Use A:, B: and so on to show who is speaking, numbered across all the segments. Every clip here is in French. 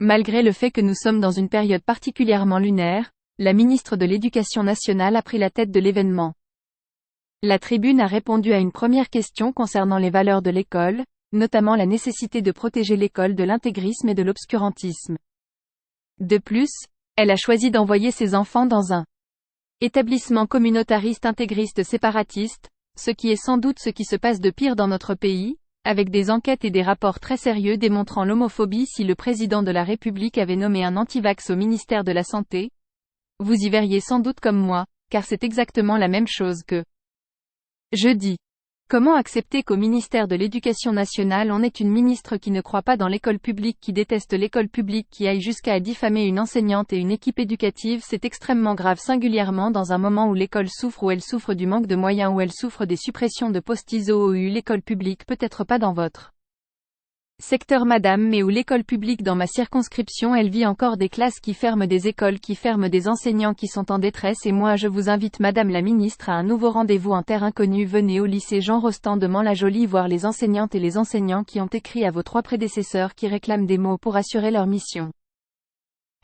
A: Malgré le fait que nous sommes dans une période particulièrement lunaire, la ministre de l'Éducation nationale a pris la tête de l'événement. La tribune a répondu à une première question concernant les valeurs de l'école, notamment la nécessité de protéger l'école de l'intégrisme et de l'obscurantisme. De plus, elle a choisi d'envoyer ses enfants dans un établissement communautariste intégriste séparatiste, ce qui est sans doute ce qui se passe de pire dans notre pays, avec des enquêtes et des rapports très sérieux démontrant l'homophobie. Si le président de la République avait nommé un antivax au ministère de la Santé, vous y verriez sans doute comme moi, car c'est exactement la même chose que jeudi. Comment accepter qu'au ministère de l'Éducation nationale on ait une ministre qui ne croit pas dans l'école publique, qui déteste l'école publique, qui aille jusqu'à diffamer une enseignante et une équipe éducative? C'est extrêmement grave, singulièrement dans un moment où l'école souffre, où elle souffre du manque de moyens, où elle souffre des suppressions de postes ISO. L'école publique, peut-être pas dans votre secteur madame, mais où l'école publique dans ma circonscription, elle vit encore des classes qui ferment, des écoles qui ferment, des enseignants qui sont en détresse. Et moi je vous invite madame la ministre à un nouveau rendez-vous en terre inconnue. Venez au lycée Jean Rostand de Mantes-la-Jolie voir les enseignantes et les enseignants qui ont écrit à vos 3 prédécesseurs qui réclament des mots pour assurer leur mission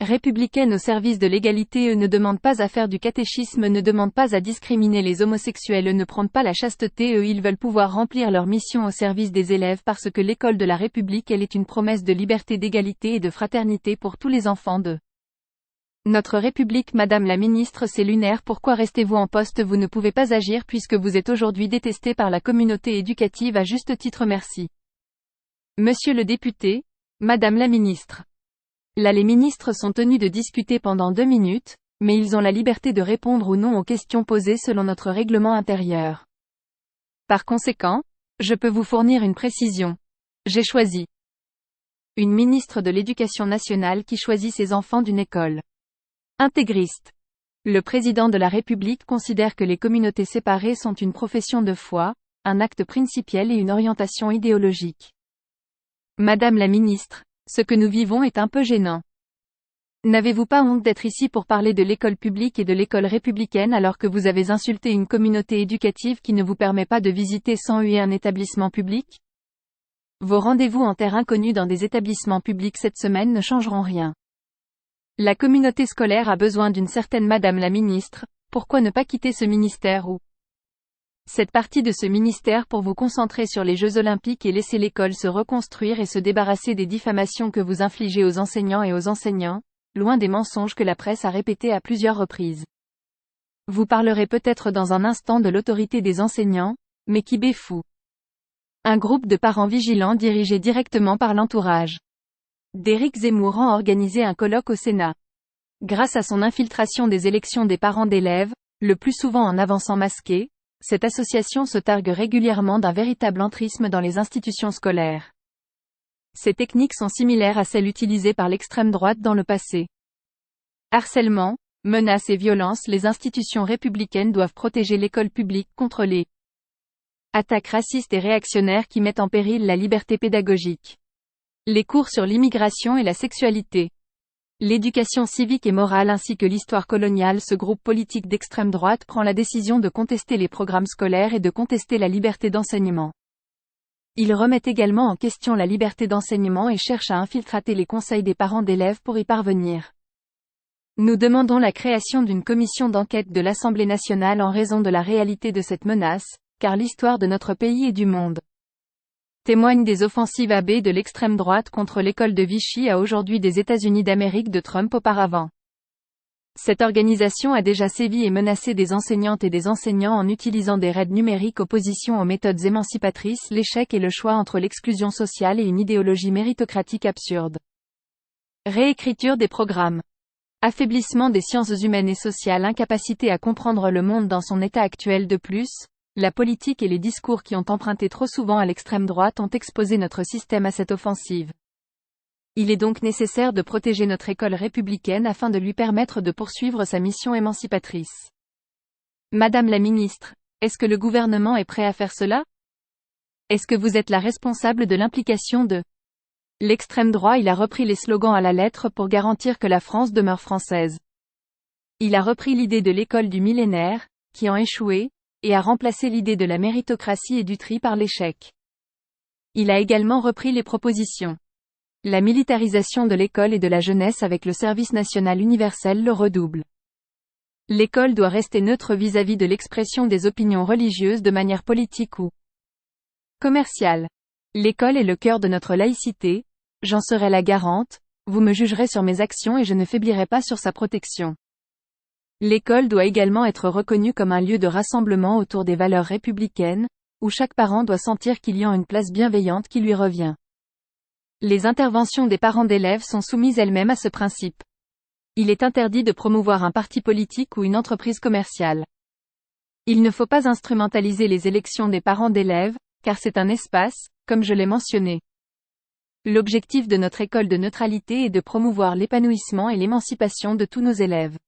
A: républicaine au service de l'égalité. Eux ne demandent pas à faire du catéchisme, ne demandent pas à discriminer les homosexuels, eux ne prônent pas la chasteté, eux ils veulent pouvoir remplir leur mission au service des élèves, parce que l'école de la République, elle est une promesse de liberté, d'égalité et de fraternité pour tous les enfants de notre République. Madame la ministre, c'est lunaire. Pourquoi restez-vous en poste? Vous ne pouvez pas agir puisque vous êtes aujourd'hui détesté par la communauté éducative à juste titre. Merci. Monsieur le député, madame la ministre. Là les ministres sont tenus de discuter pendant 2 minutes, mais ils ont la liberté de répondre ou non aux questions posées selon notre règlement intérieur. Par conséquent, je peux vous fournir une précision. J'ai choisi une ministre de l'Éducation nationale qui choisit ses enfants d'une école intégriste. Le président de la République considère que les communautés séparées sont une profession de foi, un acte principiel et une orientation idéologique. Madame la ministre, ce que nous vivons est un peu gênant. N'avez-vous pas honte d'être ici pour parler de l'école publique et de l'école républicaine alors que vous avez insulté une communauté éducative qui ne vous permet pas de visiter sans huer un établissement public? Vos rendez-vous en terre inconnue dans des établissements publics cette semaine ne changeront rien. La communauté scolaire a besoin d'une certaine madame la ministre. Pourquoi ne pas quitter ce ministère ou cette partie de ce ministère pour vous concentrer sur les Jeux Olympiques et laisser l'école se reconstruire et se débarrasser des diffamations que vous infligez aux enseignants et aux enseignants, loin des mensonges que la presse a répétés à plusieurs reprises. Vous parlerez peut-être dans un instant de l'autorité des enseignants, mais qui béfou. Un groupe de parents vigilants dirigé directement par l'entourage d'Éric Zemmour a organisé un colloque au Sénat. Grâce à son infiltration des élections des parents d'élèves, le plus souvent en avançant masqué, cette association se targue régulièrement d'un véritable entrisme dans les institutions scolaires. Ces techniques sont similaires à celles utilisées par l'extrême droite dans le passé. Harcèlement, menaces et violences. Les institutions républicaines doivent protéger l'école publique contre les attaques racistes et réactionnaires qui mettent en péril la liberté pédagogique. Les cours sur l'immigration et la sexualité, l'éducation civique et morale ainsi que l'histoire coloniale. Ce groupe politique d'extrême droite prend la décision de contester les programmes scolaires et de contester la liberté d'enseignement. Il remet également en question la liberté d'enseignement et cherche à infiltrer les conseils des parents d'élèves pour y parvenir. Nous demandons la création d'une commission d'enquête de l'Assemblée nationale en raison de la réalité de cette menace, car l'histoire de notre pays et du monde témoigne des offensives AB de l'extrême droite contre l'école de Vichy à aujourd'hui des États-Unis d'Amérique de Trump auparavant. Cette organisation a déjà sévi et menacé des enseignantes et des enseignants en utilisant des raids numériques, opposition aux méthodes émancipatrices, l'échec et le choix entre l'exclusion sociale et une idéologie méritocratique absurde. Réécriture des programmes. Affaiblissement des sciences humaines et sociales, incapacité à comprendre le monde dans son état actuel. De plus, la politique et les discours qui ont emprunté trop souvent à l'extrême droite ont exposé notre système à cette offensive. Il est donc nécessaire de protéger notre école républicaine afin de lui permettre de poursuivre sa mission émancipatrice. Madame la ministre, est-ce que le gouvernement est prêt à faire cela? Est-ce que vous êtes la responsable de l'implication de l'extrême droit? Il a repris les slogans à la lettre pour garantir que la France demeure française. Il a repris l'idée de l'école du millénaire, qui a échoué, et a remplacé l'idée de la méritocratie et du tri par l'échec. Il a également repris les propositions La militarisation de l'école et de la jeunesse avec le service national universel le redouble. L'école doit rester neutre vis-à-vis de l'expression des opinions religieuses de manière politique ou commerciale. L'école est le cœur de notre laïcité, j'en serai la garante, vous me jugerez sur mes actions et je ne faiblirai pas sur sa protection. L'école doit également être reconnue comme un lieu de rassemblement autour des valeurs républicaines, où chaque parent doit sentir qu'il y a une place bienveillante qui lui revient. Les interventions des parents d'élèves sont soumises elles-mêmes à ce principe. Il est interdit de promouvoir un parti politique ou une entreprise commerciale. Il ne faut pas instrumentaliser les élections des parents d'élèves, car c'est un espace, comme je l'ai mentionné. L'objectif de notre école de neutralité est de promouvoir l'épanouissement et l'émancipation de tous nos élèves.